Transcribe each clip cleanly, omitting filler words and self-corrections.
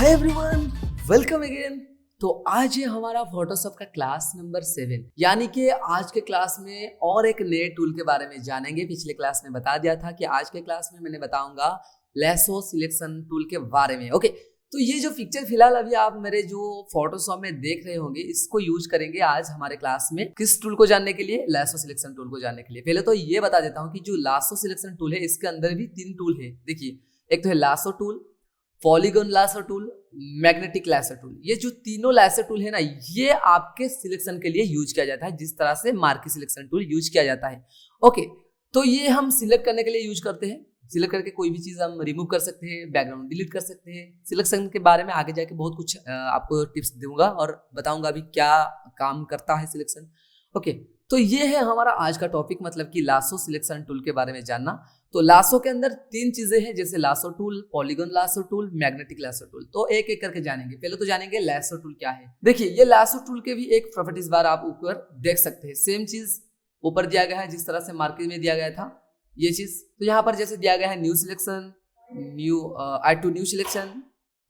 Hi everyone, welcome again. तो आज है हमारा फोटोशॉप का क्लास नंबर 7, यानी कि आज के क्लास में और एक नए टूल के बारे में जानेंगे। पिछले क्लास में बता दिया था कि आज के क्लास में मैंने बताऊंगा लैसो सिलेक्शन टूल के बारे में। ओके, तो ये जो पिक्चर फिलहाल अभी आप मेरे जो फोटोशॉप में देख रहे होंगे, इसको यूज करेंगे आज हमारे क्लास में। किस टूल को जानने के लिए? लैसो सिलेक्शन टूल को जानने के लिए। पहले तो ये बता देता हूँ कि जो लासो सिलेक्शन टूल है, इसके अंदर भी 3 टूल है। देखिए, एक तो है lasso tool, polygon lasso tool, magnetic lasso tool. ये जो तीनों लासो टूल है ना, ये आपके सिलेक्शन के लिए यूज किया जाता है, जिस तरह से मार्की सिलेक्शन टूल यूज किया जाता है। ओके, तो ये हम सिलेक्ट करने के लिए यूज करते हैं। सिलेक्ट करके कोई भी चीज हम रिमूव कर सकते हैं, बैकग्राउंड डिलीट कर सकते हैं। सिलेक्शन के बारे में आगे जाके बहुत कुछ आपको टिप्स दूंगा और बताऊंगा अभी क्या काम करता है सिलेक्शन। ओके, तो ये है हमारा आज का टॉपिक, मतलब कि लासो सिलेक्शन टूल के बारे में जानना। तो लासो के अंदर 3 चीजें हैं, जैसे lasso tool, polygon lasso tool, magnetic lasso tool. तो एक एक करके जानेंगे। पहले तो जानेंगे लासो टूल क्या है। देखिए, ये लासो टूल के भी एक प्रॉपर्टीज बार आप ऊपर देख सकते हैं। सेम चीज ऊपर दिया गया है जिस तरह से मार्केट में दिया गया था, ये चीज। तो यहाँ पर जैसे दिया गया है new selection, add to new selection,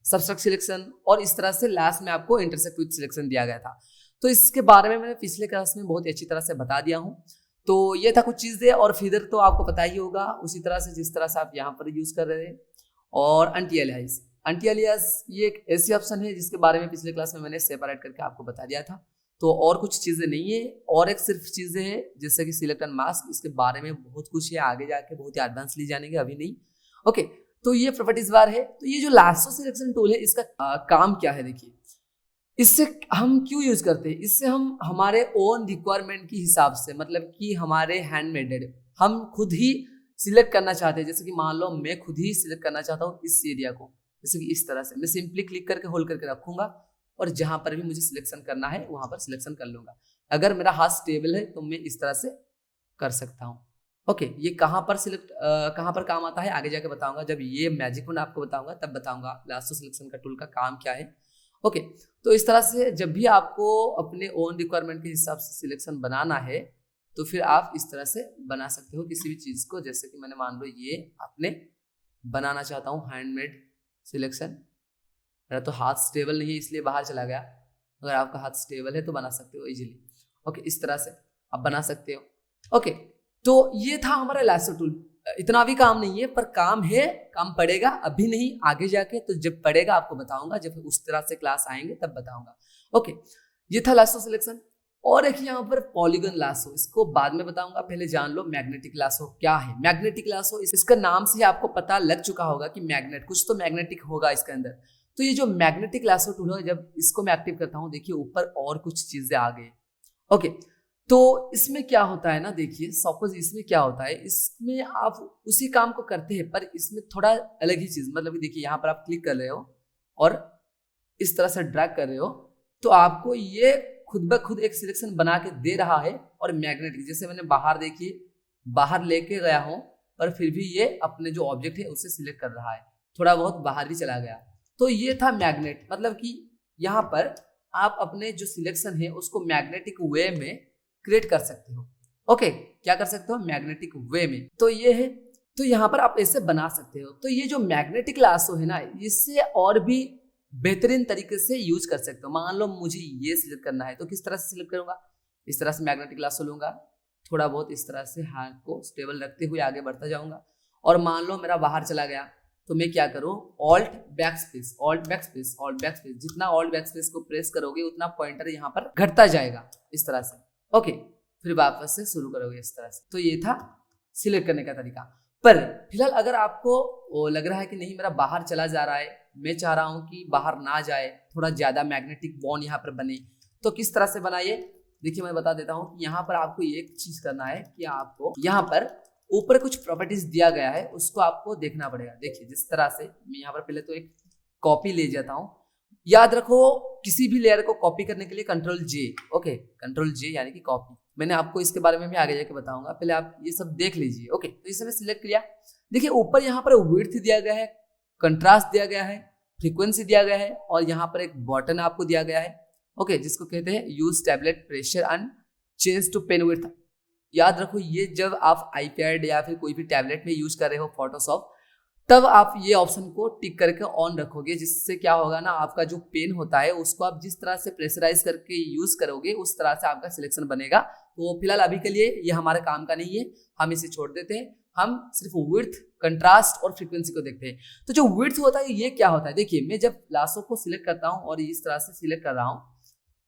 subtract selection, और इस तरह से लास्ट में आपको इंटरसेक्ट विद सिलेक्शन दिया गया था। तो इसके बारे में मैंने पिछले क्लास में बहुत अच्छी तरह से बता दिया हूँ। तो ये था कुछ चीजें, और फिर तो आपको पता ही होगा उसी तरह से जिस तरह से आप यहाँ पर यूज कर रहे हैं। और एंटी एलियास, एंटी एलियास ये एक ऐसी ऑप्शन है जिसके बारे में पिछले क्लास में मैंने सेपरेट करके आपको बता दिया था। तो और कुछ चीजें नहीं है, और एक सिर्फ चीजें हैं जैसे कि सिलेक्ट एंड मास्क। इसके बारे में बहुत कुछ है, आगे जाके बहुत ही एडवांसली जानेंगे, अभी नहीं। ओके, तो ये प्रॉपर्टीज बार है। तो ये जो लासो सिलेक्शन टूल है, इसका काम क्या है? देखिए, इससे हम क्यों यूज करते हैं? इससे हम हमारे ओन रिक्वायरमेंट के हिसाब से, मतलब कि हमारे हैंडमेडेड, हम खुद ही सिलेक्ट करना चाहते हैं। जैसे कि मान लो मैं खुद ही सिलेक्ट करना चाहता हूँ इस एरिया को, जैसे कि इस तरह से मैं सिंपली क्लिक करके होल्ड करके रखूंगा, और जहां पर भी मुझे सिलेक्शन करना है वहां पर सिलेक्शन कर लूंगा। अगर मेरा हाथ स्टेबल है तो मैं इस तरह से कर सकता हूँ। ओके, ये कहाँ पर काम आता है आगे जाके बताऊंगा। जब ये मैजिक वन आपको बताऊंगा तब बताऊंगा लासो सिलेक्शन का टूल का काम क्या है। ओके, तो इस तरह से जब भी आपको अपने ओन रिक्वायरमेंट के हिसाब से सिलेक्शन बनाना है, तो फिर आप इस तरह से बना सकते हो किसी भी चीज को। जैसे कि मैंने मान लो ये आपने बनाना चाहता हूँ हैंडमेड सिलेक्शन। मेरा तो हाथ स्टेबल नहीं है इसलिए बाहर चला गया। अगर आपका हाथ स्टेबल है तो बना सकते हो इजीली। ओके, इस तरह से आप बना सकते हो। ओके, तो ये था हमारा लासो टूल। इतना भी काम नहीं है, पर काम है, काम पड़ेगा, अभी नहीं, आगे जाके। तो जब पड़ेगा आपको बताऊंगा, जब उस तरह से क्लास आएंगे तब बताऊंगा। ओके, ये था लासो सिलेक्शन। और एक यहाँ पर पॉलीगन लासो, इसको बाद में बताऊंगा, पहले जान लो मैग्नेटिक लासो क्या है। मैग्नेटिक लासो, इसका नाम से ही आपको पता लग चुका होगा कि मैग्नेट, कुछ तो मैग्नेटिक होगा इसके अंदर। तो ये जो मैग्नेटिक लासो टूल है, जब इसको मैं एक्टिव करता हूँ, देखिए ऊपर और कुछ चीजें आ गई। ओके, तो इसमें क्या होता है ना, देखिए सपोज इसमें क्या होता है, इसमें आप उसी काम को करते हैं, पर इसमें थोड़ा अलग ही चीज। मतलब देखिए, यहाँ पर आप क्लिक कर रहे हो और इस तरह से ड्रैग कर रहे हो, तो आपको ये खुद ब खुद एक सिलेक्शन बना के दे रहा है। और मैग्नेटिक, जैसे मैंने बाहर, देखिए बाहर लेके गया हूँ, पर फिर भी ये अपने जो ऑब्जेक्ट है उससे सिलेक्ट कर रहा है, थोड़ा बहुत बाहर भी चला गया। तो ये था मैग्नेट, मतलब कि यहाँ पर आप अपने जो सिलेक्शन है उसको मैग्नेटिक वे में क्रिएट कर सकते हो। ओके, क्या कर सकते हो? मैग्नेटिक वे में। तो ये है, तो यहाँ पर आप ऐसे बना सकते हो। तो ये जो मैग्नेटिक लासो है ना, इससे और भी बेहतरीन तरीके से यूज कर सकते हो। मान लो मुझे ये सिलेक्ट करना है, तो किस तरह से सिलेक्ट करूंगा? इस तरह से मैग्नेटिक लासो लूंगा, थोड़ा बहुत इस तरह से हाथ को स्टेबल रखते हुए आगे बढ़ता जाऊंगा। और मान लो मेरा बाहर चला गया, तो मैं क्या करूं? Alt back space, alt back space, alt back space. जितना ऑल्ट बैक स्पेस को प्रेस करोगे उतना पॉइंटर यहाँ पर घटता जाएगा, इस तरह से। ओके, फिर वापस से शुरू करोगे इस तरह से। तो ये था सिलेक्ट करने का तरीका। पर फिलहाल अगर आपको लग रहा है कि नहीं, मेरा बाहर चला जा रहा है, मैं चाह रहा हूं कि बाहर ना जाए, थोड़ा ज्यादा मैग्नेटिक बॉन्ड यहाँ पर बने, तो किस तरह से बनाइए? देखिए, मैं बता देता हूं कि यहाँ पर आपको एक चीज करना है कि आपको यहाँ पर ऊपर कुछ प्रॉपर्टीज दिया गया है, उसको आपको देखना पड़ेगा। देखिए, जिस तरह से मैं यहाँ पर पहले तो एक कॉपी ले जाता हूँ। याद रखो, किसी भी लेयर को कॉपी करने के लिए कंट्रोल जे। ओके, कंट्रोल जे यानी कि कॉपी। मैंने आपको इसके बारे में भी आगे जाके बताऊंगा, पहले आप ये सब देख लीजिए। ओके, तो इसे मैं सिलेक्ट किया। देखिए, ऊपर यहाँ पर विड्थ दिया गया है, कंट्रास्ट दिया गया है, फ्रीक्वेंसी दिया गया है, और यहाँ पर एक बटन आपको दिया गया है। ओके, जिसको कहते हैं use tablet pressure and change to pen width. याद रखो, ये जब आप आईपैड या फिर कोई भी टैबलेट में यूज कर रहे हो फोटोशॉप, तब आप ये ऑप्शन को टिक करके ऑन रखोगे, जिससे क्या होगा ना, आपका जो पेन होता है उसको आप जिस तरह से प्रेशराइज करके यूज करोगे उस तरह से आपका सिलेक्शन बनेगा। तो फिलहाल अभी के लिए ये हमारे काम का नहीं है, हम इसे छोड़ देते हैं। हम सिर्फ विड्थ, कंट्रास्ट और फ्रीक्वेंसी को देखते हैं। तो जो विड्थ होता है ये क्या होता है, देखिए मैं जब लासो को सिलेक्ट करता हूँ और इस तरह से सिलेक्ट कर रहा हूँ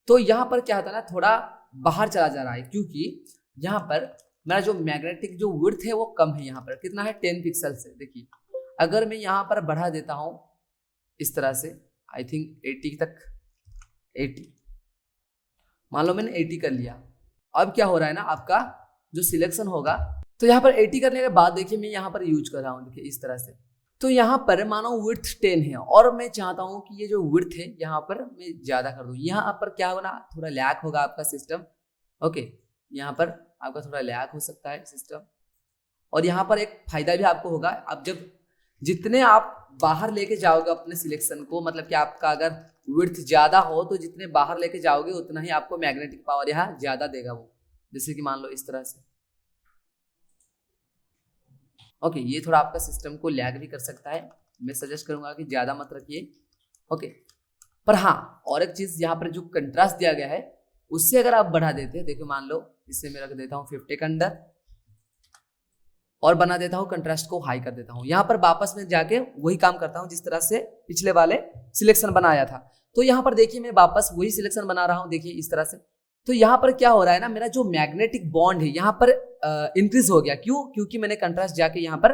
तो यहाँ पर क्या होता है ना, थोड़ा बाहर चला जा रहा है, क्योंकि यहाँ पर मेरा जो मैग्नेटिक जो विड्थ है वो कम है। यहाँ पर कितना है, 10 पिक्सल से। देखिए अगर मैं यहाँ पर बढ़ा देता हूँ इस तरह से, आई थिंक 80 तक, 80 मान लो मैंने 80 कर लिया। अब क्या हो रहा है ना, आपका जो सिलेक्शन होगा, तो यहाँ पर 80 करने के बाद देखिए मैं यहाँ पर यूज कर रहा हूँ, देखिए इस तरह से। तो यहाँ पर मानो विड्थ 10 है और मैं चाहता हूँ कि ये जो विड्थ है यहाँ पर मैं ज्यादा कर दूँ। यहाँ पर क्या होगा ना, थोड़ा लैग होगा आपका सिस्टम। ओके, यहाँ पर आपका थोड़ा लैग हो सकता है सिस्टम। और यहाँ पर एक फायदा भी आपको होगा, आप जब जितने आप बाहर लेके जाओगे अपने सिलेक्शन को, मतलब कि आपका अगर विड्थ ज्यादा हो तो जितने बाहर लेके जाओगे उतना ही आपको मैग्नेटिक पावर यहाँ ज्यादा देगा वो। जैसे कि मान लो इस तरह से। ओके, ये थोड़ा आपका सिस्टम को लैग भी कर सकता है, मैं सजेस्ट करूंगा कि ज्यादा मत रखिए। ओके, पर हाँ और एक चीज, यहाँ पर जो कंट्रास्ट दिया गया है उससे अगर आप बढ़ा देते हैं, देखो मान लो इससे मैं रख देता हूँ 50 के अंदर और बना देता हूँ कंट्रास्ट को हाई कर देता हूँ। यहाँ पर वापस में जाके वही काम करता हूँ जिस तरह से पिछले वाले सिलेक्शन बनाया था। तो यहाँ पर देखिए मैं वापस वही सिलेक्शन बना रहा हूँ, देखिए इस तरह से। तो यहाँ पर क्या हो रहा है ना, मेरा जो मैग्नेटिक बॉन्ड है यहाँ पर इंक्रीज हो गया। क्यों? क्योंकि मैंने कंट्रास्ट जाके यहाँ पर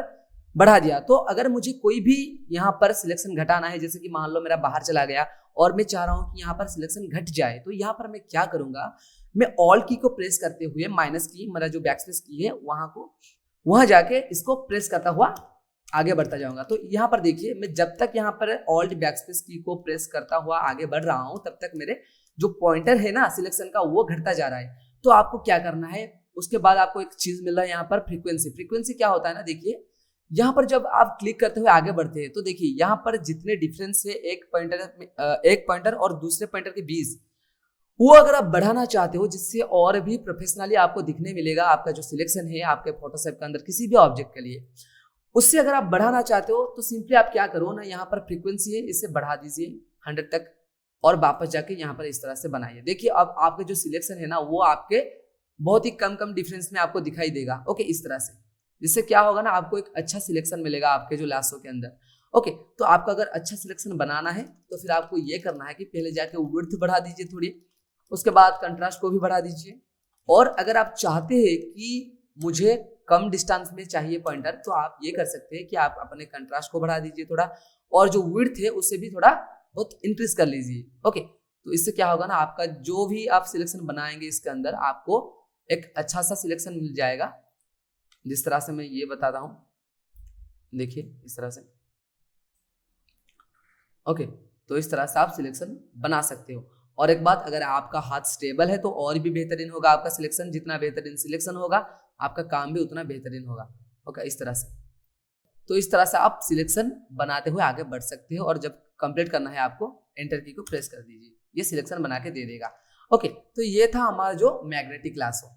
बढ़ा दिया। तो अगर मुझे कोई भी यहाँ पर सिलेक्शन घटाना है, जैसे कि मान लो मेरा बाहर चला गया और मैं चाह रहा हूँ कि यहाँ पर सिलेक्शन घट जाए, तो यहाँ पर मैं क्या करूंगा, मैं ऑल की को प्रेस करते हुए माइनस की, मेरा जो बैकस्पेस की है वहां जाके इसको प्रेस करता हुआ आगे बढ़ता जाऊंगा। तो यहाँ पर देखिए मैं जब तक यहाँ पर ऑल्ट बैकस्पेस की को प्रेस करता हुआ आगे बढ़ रहा हूँ तब तक मेरे जो पॉइंटर है ना सिलेक्शन का वो घटता जा रहा है। तो आपको क्या करना है, उसके बाद आपको एक चीज मिल रहा है यहाँ पर फ्रीक्वेंसी। फ्रीक्वेंसी क्या होता है ना, देखिए यहाँ पर जब आप क्लिक करते हुए आगे बढ़ते हैं तो देखिए यहाँ पर जितने डिफरेंस है एक पॉइंटर और दूसरे पॉइंटर के बीच, वो अगर आप बढ़ाना चाहते हो जिससे और भी प्रोफेशनली आपको दिखने मिलेगा आपका जो सिलेक्शन है आपके फोटोशॉप के अंदर किसी भी ऑब्जेक्ट के लिए, उससे अगर आप बढ़ाना चाहते हो तो सिंपली आप क्या करो ना, यहाँ पर फ्रीक्वेंसी है इसे बढ़ा दीजिए 100 तक और वापस जाके यहाँ पर इस तरह से बनाइए। देखिए अब आपके जो सिलेक्शन है ना वो आपके बहुत ही कम डिफरेंस में आपको दिखाई देगा। ओके, इस तरह से, जिससे क्या होगा ना, आपको एक अच्छा सिलेक्शन मिलेगा आपके जो लासो के अंदर। ओके, तो आपका अगर अच्छा सिलेक्शन बनाना है तो फिर आपको ये करना है कि पहले जाके विड्थ बढ़ा दीजिए थोड़ी, उसके बाद कंट्रास्ट को भी बढ़ा दीजिए। और अगर आप चाहते हैं कि मुझे कम डिस्टेंस में चाहिए पॉइंटर, तो आप ये कर सकते हैं कि आप अपने कंट्रास्ट को बढ़ा दीजिए थोड़ा, और जो विड्थ है उसे भी थोड़ा बहुत इंक्रीज कर लीजिए। ओके, तो इससे क्या होगा ना, आपका जो भी आप सिलेक्शन बनाएंगे इसके अंदर आपको एक अच्छा सा सिलेक्शन मिल जाएगा। जिस तरह से मैं ये बताता हूँ, देखिए इस तरह से। ओके, तो इस तरह से आप सिलेक्शन बना सकते हो। और एक बात, अगर आपका हाथ स्टेबल है तो और भी बेहतरीन होगा आपका सिलेक्शन। जितना बेहतरीन सिलेक्शन होगा आपका काम भी उतना बेहतरीन होगा। ओके, इस तरह से। तो इस तरह से आप सिलेक्शन बनाते हुए आगे बढ़ सकते हो और जब कंप्लीट करना है आपको एंटर की को प्रेस कर दीजिए, ये सिलेक्शन बना के दे देगा। ओके, तो ये था हमारा जो मैग्नेटिक लासो।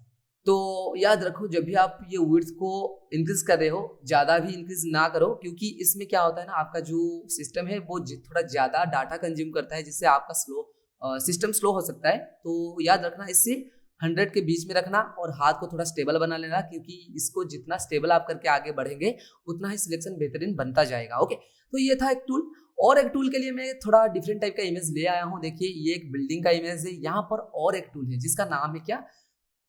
तो याद रखो, जब भी आप ये विड्थ को इंक्रीज कर रहे हो, ज्यादा भी इंक्रीज ना करो, क्योंकि इसमें क्या होता है ना, आपका जो सिस्टम है वो थोड़ा ज्यादा डाटा कंज्यूम करता है, जिससे आपका सिस्टम स्लो हो सकता है। तो याद रखना, इससे 100 के बीच में रखना और हाथ को थोड़ा स्टेबल बना लेना, क्योंकि इसको जितना स्टेबल आप करके आगे बढ़ेंगे उतना ही सिलेक्शन बेहतरीन बनता जाएगा। ओके, तो ये था एक टूल। और एक टूल के लिए मैं थोड़ा डिफरेंट टाइप का इमेज ले आया हूँ। देखिए ये एक बिल्डिंग का इमेज है, यहाँ पर और एक टूल है जिसका नाम है क्या,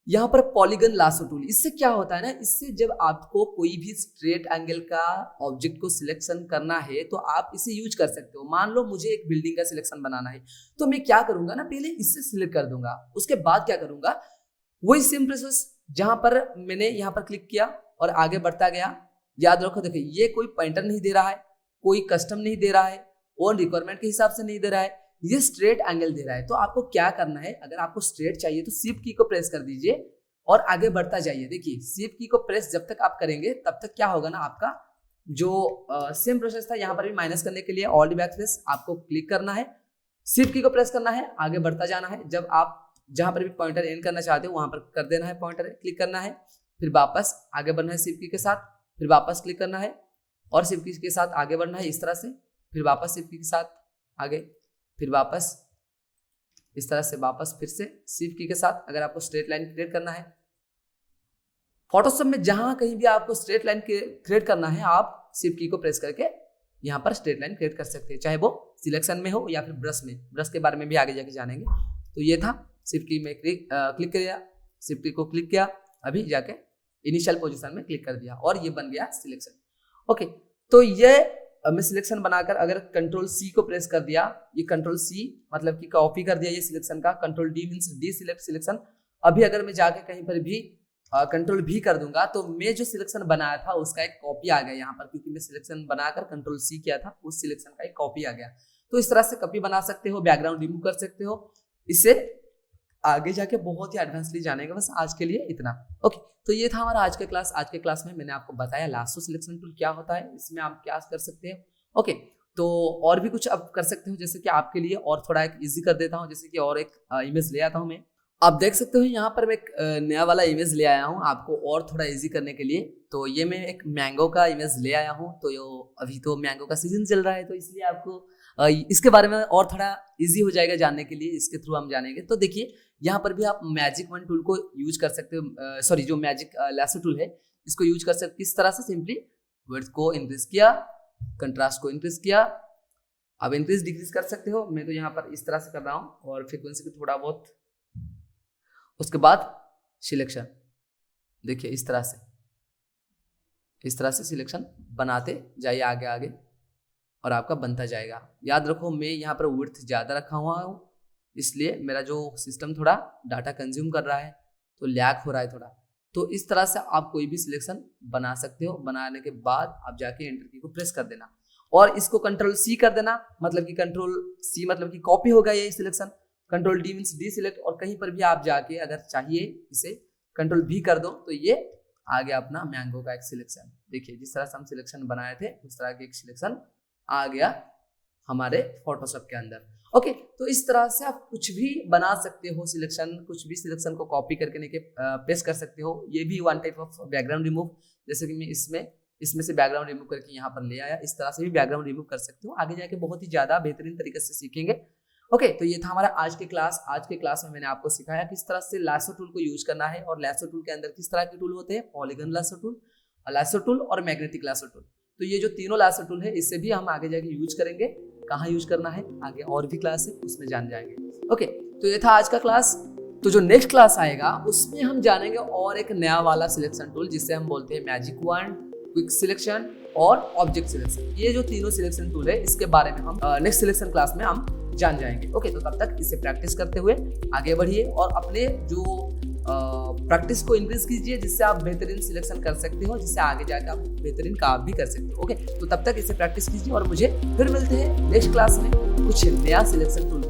यहाँ पर पॉलीगन लासो टूल। इससे क्या होता है ना, इससे जब आपको कोई भी स्ट्रेट एंगल का ऑब्जेक्ट को सिलेक्शन करना है तो आप इसे यूज कर सकते हो। मान लो मुझे एक बिल्डिंग का सिलेक्शन बनाना है, तो मैं क्या करूंगा ना, पहले इससे सिलेक्ट कर दूंगा, उसके बाद क्या करूंगा, वही सेम प्रोसेस जहां पर मैंने यहाँ पर क्लिक किया और आगे बढ़ता गया। याद रखो, देखिए ये कोई पॉइंटर नहीं दे रहा है, कोई कस्टम नहीं दे रहा है, और रिक्वायरमेंट के हिसाब से नहीं दे रहा है, ये स्ट्रेट एंगल दे रहा है। तो आपको क्या करना है, अगर आपको स्ट्रेट चाहिए तो शिफ्ट की को प्रेस कर दीजिए और आगे बढ़ता जाइए। देखिए शिफ्ट की को प्रेस जब तक आप करेंगे तब तक क्या होगा ना, आपका जो सेम प्रोसेस था यहाँ पर भी माइनस करने के लिए ऑल्ट बैकस्पेस आपको क्लिक करना है, शिफ्ट की को प्रेस करना है, आगे बढ़ता जाना है। जब आप जहां पर भी पॉइंटर एंड करना चाहते हो वहां पर कर देना है, पॉइंटर क्लिक करना है, फिर वापस आगे बढ़ना है शिफ्ट की के साथ, फिर वापस क्लिक करना है, और शिफ्ट की के साथ आगे बढ़ना है इस तरह से, फिर वापस शिफ्ट की के साथ आगे, फिर वापस इस तरह से, वापस फिर से शिफ्ट की के साथ। अगर आपको स्ट्रेट लाइन क्रिएट करना है फोटोशॉप में, जहां कहीं भी आपको स्ट्रेट लाइन क्रिएट करना है, आप शिफ्ट की को प्रेस करके यहाँ पर स्ट्रेट लाइन क्रिएट कर सकते हैं, चाहे वो सिलेक्शन में हो या फिर ब्रश में। ब्रश के बारे में भी आगे जाके जानेंगे। तो ये था, शिफ्ट की में क्लिक किया, शिफ्ट की को क्लिक किया, अभी जाके इनिशियल पोजीशन में क्लिक कर दिया और ये बन गया सिलेक्शन। ओके, तो ये मैं सिलेक्शन बनाकर अगर कंट्रोल सी को प्रेस कर दिया, ये कंट्रोल सी मतलब कि कॉपी कर दिया ये सिलेक्शन का, control D means D select selection. अभी अगर मैं जाके कहीं पर भी कंट्रोल भी कर दूंगा तो मैं जो सिलेक्शन बनाया था उसका एक कॉपी आ गया यहाँ पर, क्योंकि मैं सिलेक्शन बनाकर कंट्रोल सी किया था, उस सिलेक्शन का एक कॉपी आ गया। तो इस तरह से कॉपी बना सकते हो, बैकग्राउंड रिमूव कर सकते हो। इससे आगे जाके बहुत ही एडवांसली जानेंगे। बस आज के लिए इतना। ओके, तो ये था हमारा आज का क्लास। आज के क्लास में मैंने आपको बताया लासो सिलेक्शन टूल क्या होता है, इसमें आप क्या कर सकते हैं। ओके, तो और भी कुछ आप कर सकते हो, जैसे कि आपके लिए और थोड़ा एक इजी कर देता हूँ, जैसे कि और एक इमेज ले आता हूँ मैं। आप देख सकते हो यहाँ पर मैं एक नया वाला इमेज ले आया हूँ आपको और थोड़ा इजी करने के लिए। तो ये मैं एक मैंगो का इमेज ले आया हूँ। तो अभी तो मैंगो का सीजन चल रहा है, तो इसलिए आपको इसके बारे में और थोड़ा इजी हो जाएगा जानने के लिए, इसके थ्रू हम जानेंगे। तो देखिए यहाँ पर भी आप मैजिक वन टूल को यूज कर सकते हो, सॉरी जो मैजिक लैसो टूल है इसको यूज कर सकते। किस तरह से, सिंपली विड्थ को इंक्रीज किया, कंट्रास्ट को इंक्रीज किया। अब इंक्रीज डिक्रीज कर सकते हो, मैं तो यहाँ पर इस तरह से कर रहा हूँ, और फ्रीक्वेंसी को थोड़ा बहुत। उसके बाद सिलेक्शन देखिए इस तरह से सिलेक्शन बनाते जाइए आगे आगे, और आपका बनता जाएगा। याद रखो मैं यहाँ पर विड्थ ज़्यादा रखा हुआ हूँ, इसलिए मेरा जो सिस्टम थोड़ा डाटा कंज्यूम कर रहा है, तो लैग हो रहा है थोड़ा। तो इस तरह से आप कोई भी सिलेक्शन बना सकते हो। बनाने के बाद आप जाके एंटर की को प्रेस कर देना और इसको कंट्रोल सी कर देना, मतलब कि कंट्रोल सी मतलब कि कॉपी होगा ये selection. Control D means D select, और कहीं पर भी आप जाके अगर चाहिए इसे कंट्रोल भी कर दो तो ये आ गया अपना मैंगो का एक सिलेक्शन। देखिए जिस तरह से हम सिलेक्शन बनाए थे उस तरह के एक सिलेक्शन आ गया हमारे फोटोशॉप के अंदर। ओके, तो इस तरह से आप कुछ भी बना सकते हो सिलेक्शन, कुछ भी सिलेक्शन को कॉपी करके लेके पेस्ट कर सकते हो। ये भी one type of background remove, जैसे कि मैं इसमें से बैकग्राउंड रिमूव करके यहाँ पर ले आया, इस तरह से भी बैकग्राउंड रिमूव कर सकते हो। आगे जाके बहुत ही ज्यादा बेहतरीन तरीके से सीखेंगे। ओके, तो ये था हमारा आज के क्लास। आज के क्लास में मैंने आपको सिखाया किस तरह से लैसो टूल को यूज करना है, और लैसो टूल के अंदर किस तरह के टूल होते हैं, पॉलीगन लैसो टूल और मैग्नेटिक लैसो टूल। तो ये जो तीनों लैसो टूल है इससे भी हम आगे जाके यूज करेंगे। कहाँ यूज करना है आगे और भी क्लास है उसमें जान जाएंगे। ओके, तो ये था आज का क्लास। तो जो नेक्स्ट क्लास आएगा उसमें हम जानेंगे और एक नया वाला सिलेक्शन टूल जिससे हम बोलते हैं मैजिक वंड, क्विक सिलेक्शन और ऑब्जेक्ट सिलेक्शन। ये जो तीनों सिलेक्शन टूल है इसके बारे में हम नेक्स्ट सिलेक्शन क्लास में हम जान जाएंगे। ओके, तो तब तक इसे प्रैक्टिस करते हुए आगे बढ़िए और अपने जो प्रैक्टिस को इंक्रीज कीजिए, जिससे आप बेहतरीन सिलेक्शन कर सकते हो, जिससे आगे जाकर आप बेहतरीन काम भी कर सकते हो। ओके, तो तब तक इसे प्रैक्टिस कीजिए और मुझे फिर मिलते हैं नेक्स्ट क्लास में कुछ नया सिलेक्शन टूल